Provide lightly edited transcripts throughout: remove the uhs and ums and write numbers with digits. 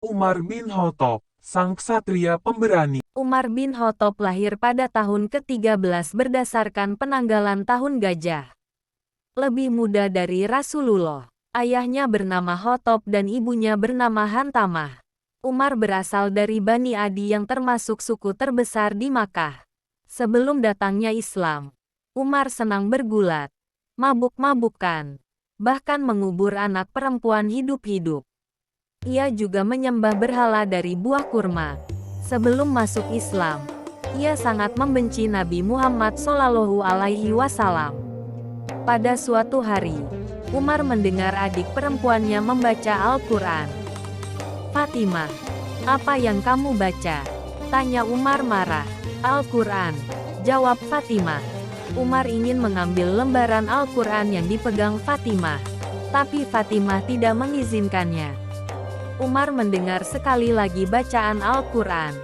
Umar bin Khattab, sang ksatria pemberani. Umar bin Khattab lahir pada tahun ke-13 berdasarkan penanggalan tahun gajah. Lebih muda dari Rasulullah. Ayahnya bernama Khattab dan ibunya bernama Hantamah. Umar berasal dari Bani Adi yang termasuk suku terbesar di Makkah. Sebelum datangnya Islam, Umar senang bergulat, mabuk-mabukan, bahkan mengubur anak perempuan hidup-hidup. Ia juga menyembah berhala dari buah kurma. Sebelum masuk Islam, ia sangat membenci Nabi Muhammad SAW. Pada suatu hari, Umar mendengar adik perempuannya membaca Al-Quran. "Fatimah, apa yang kamu baca?" tanya Umar marah. "Al-Quran," jawab Fatimah. Umar ingin mengambil lembaran Al-Quran yang dipegang Fatimah, tapi Fatimah tidak mengizinkannya. Umar mendengar sekali lagi bacaan Al-Quran.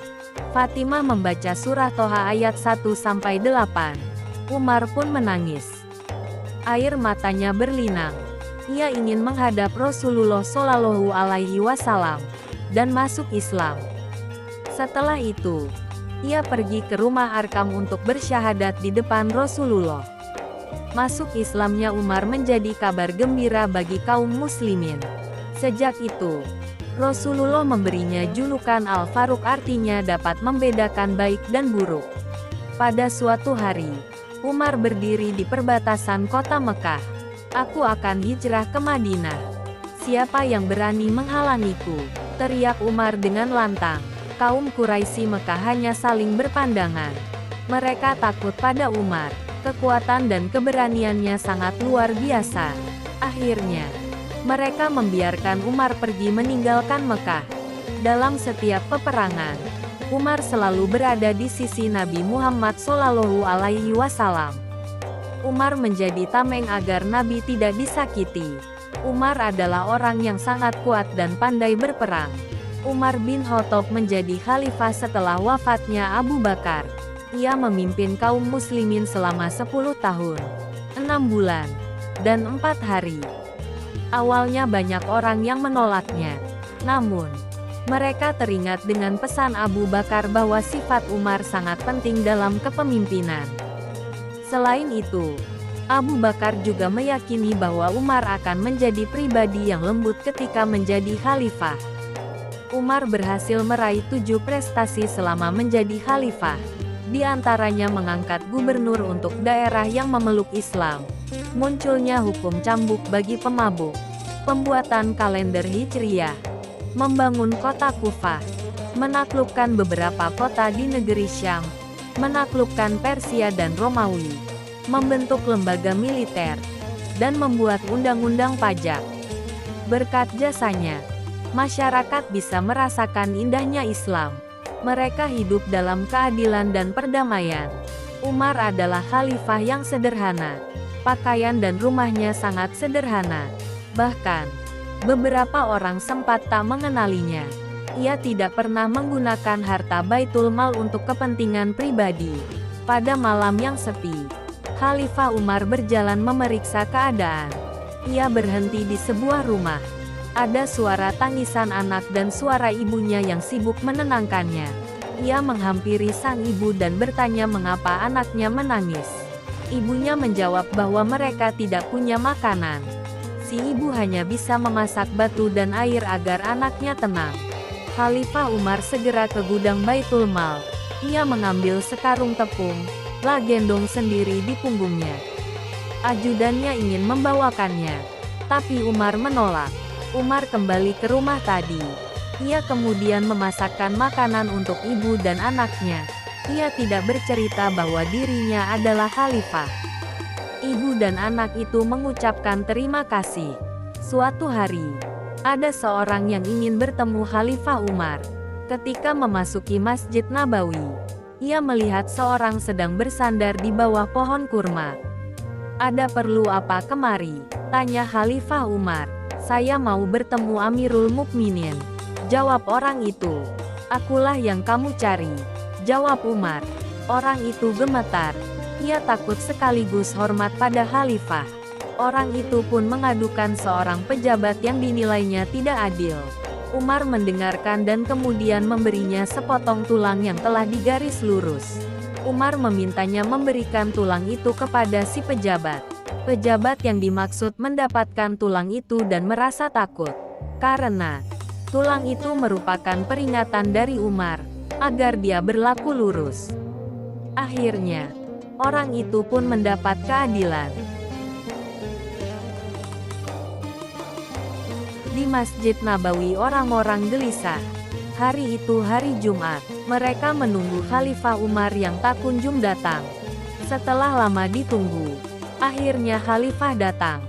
Fatimah membaca surah Toha ayat 1-8. Umar pun menangis. Air matanya berlinang. Ia ingin menghadap Rasulullah SAW dan masuk Islam. Setelah itu, ia pergi ke rumah Arkam untuk bersyahadat di depan Rasulullah. Masuk Islamnya Umar menjadi kabar gembira bagi kaum muslimin. Sejak itu, Rasulullah memberinya julukan Al-Faruq, artinya dapat membedakan baik dan buruk. Pada suatu hari, Umar berdiri di perbatasan kota Mekah. "Aku akan hijrah ke Madinah. Siapa yang berani menghalangiku?" teriak Umar dengan lantang. Kaum Quraisy Mekah hanya saling berpandangan. Mereka takut pada Umar. Kekuatan dan keberaniannya sangat luar biasa. Akhirnya, mereka membiarkan Umar pergi meninggalkan Mekah. Dalam setiap peperangan, Umar selalu berada di sisi Nabi Muhammad SAW. Umar menjadi tameng agar Nabi tidak disakiti. Umar adalah orang yang sangat kuat dan pandai berperang. Umar bin Khattab menjadi khalifah setelah wafatnya Abu Bakar. Ia memimpin kaum muslimin selama 10 tahun, 6 bulan, dan 4 hari. Awalnya banyak orang yang menolaknya. Namun, mereka teringat dengan pesan Abu Bakar bahwa sifat Umar sangat penting dalam kepemimpinan. Selain itu, Abu Bakar juga meyakini bahwa Umar akan menjadi pribadi yang lembut ketika menjadi khalifah. Umar berhasil meraih 7 prestasi selama menjadi khalifah. Di antaranya mengangkat gubernur untuk daerah yang memeluk Islam, munculnya hukum cambuk bagi pemabuk, pembuatan kalender Hijriyah, membangun kota Kufah, menaklukkan beberapa kota di negeri Syam, menaklukkan Persia dan Romawi, membentuk lembaga militer, dan membuat undang-undang pajak. Berkat jasanya, masyarakat bisa merasakan indahnya Islam. Mereka hidup dalam keadilan dan perdamaian. Umar adalah khalifah yang sederhana. Pakaian dan rumahnya sangat sederhana. Bahkan, beberapa orang sempat tak mengenalinya. Ia tidak pernah menggunakan harta Baitul Mal untuk kepentingan pribadi. Pada malam yang sepi, Khalifah Umar berjalan memeriksa keadaan. Ia berhenti di sebuah rumah. Ada suara tangisan anak dan suara ibunya yang sibuk menenangkannya. Ia menghampiri sang ibu dan bertanya mengapa anaknya menangis. Ibunya menjawab bahwa mereka tidak punya makanan. Si ibu hanya bisa memasak batu dan air agar anaknya tenang. Khalifah Umar segera ke gudang Baitul Mal. Ia mengambil sekarung tepung, gendong sendiri di punggungnya. Ajudannya ingin membawakannya, tapi Umar menolak. Umar kembali ke rumah tadi. Ia kemudian memasakkan makanan untuk ibu dan anaknya. Ia tidak bercerita bahwa dirinya adalah khalifah. Ibu dan anak itu mengucapkan terima kasih. Suatu hari, ada seorang yang ingin bertemu Khalifah Umar. Ketika memasuki Masjid Nabawi, ia melihat seorang sedang bersandar di bawah pohon kurma. "Ada perlu apa kemari?" tanya Khalifah Umar. "Saya mau bertemu Amirul Mukminin," jawab orang itu. "Akulah yang kamu cari," jawab Umar. Orang itu gemetar. Ia takut sekaligus hormat pada khalifah. Orang itu pun mengadukan seorang pejabat yang dinilainya tidak adil. Umar mendengarkan dan kemudian memberinya sepotong tulang yang telah digaris lurus. Umar memintanya memberikan tulang itu kepada si pejabat. Pejabat yang dimaksud mendapatkan tulang itu dan merasa takut. Karena tulang itu merupakan peringatan dari Umar, agar dia berlaku lurus. Akhirnya, orang itu pun mendapat keadilan. Di Masjid Nabawi orang-orang gelisah. Hari itu hari Jumat. Mereka menunggu Khalifah Umar yang tak kunjung datang. Setelah lama ditunggu, akhirnya Khalifah datang.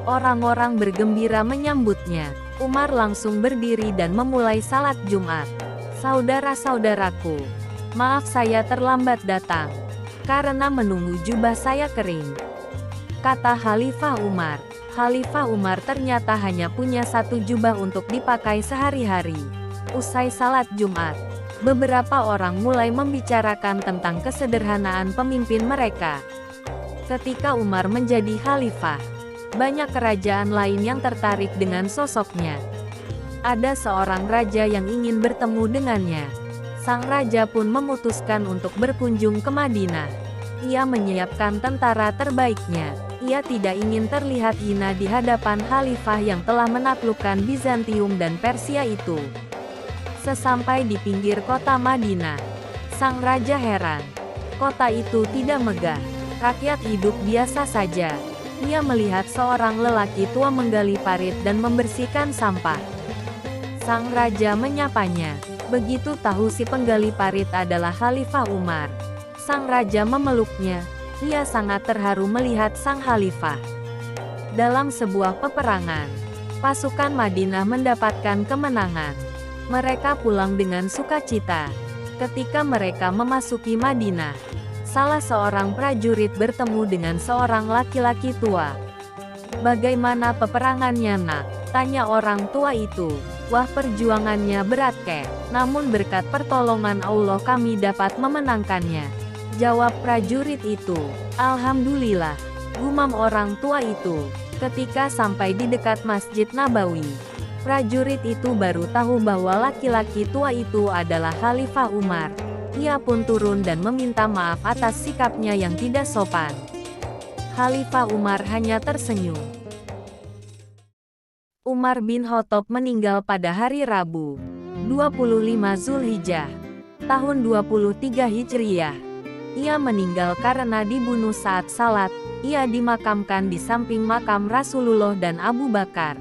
Orang-orang bergembira menyambutnya. Umar langsung berdiri dan memulai salat Jumat. Saudara-saudaraku, maaf saya terlambat datang, karena menunggu jubah saya kering, kata Khalifah Umar. Khalifah Umar ternyata hanya punya satu jubah untuk dipakai sehari-hari. Usai salat Jumat, beberapa orang mulai membicarakan tentang kesederhanaan pemimpin mereka. Ketika Umar menjadi khalifah, banyak kerajaan lain yang tertarik dengan sosoknya. Ada seorang raja yang ingin bertemu dengannya. Sang raja pun memutuskan untuk berkunjung ke Madinah. Ia menyiapkan tentara terbaiknya. Ia tidak ingin terlihat hina di hadapan khalifah yang telah menaklukkan Bizantium dan Persia itu. Sesampai di pinggir kota Madinah, sang raja heran. Kota itu tidak megah. Rakyat hidup biasa saja. Ia melihat seorang lelaki tua menggali parit dan membersihkan sampah. Sang raja menyapanya. Begitu tahu si penggali parit adalah Khalifah Umar, sang raja memeluknya. Ia sangat terharu melihat sang khalifah. Dalam sebuah peperangan, pasukan Madinah mendapatkan kemenangan. Mereka pulang dengan sukacita. Ketika mereka memasuki Madinah, salah seorang prajurit bertemu dengan seorang laki-laki tua. "Bagaimana peperangannya, Nak?" tanya orang tua itu. "Wah, perjuangannya berat, Kek. Namun berkat pertolongan Allah kami dapat memenangkannya," jawab prajurit itu. "Alhamdulillah," gumam orang tua itu. Ketika sampai di dekat Masjid Nabawi, prajurit itu baru tahu bahwa laki-laki tua itu adalah Khalifah Umar. Ia pun turun dan meminta maaf atas sikapnya yang tidak sopan. Khalifah Umar hanya tersenyum. Umar bin Khattab meninggal pada hari Rabu, 25 Zulhijjah, tahun 23 Hijriyah. Ia meninggal karena dibunuh saat salat. Ia dimakamkan di samping makam Rasulullah dan Abu Bakar.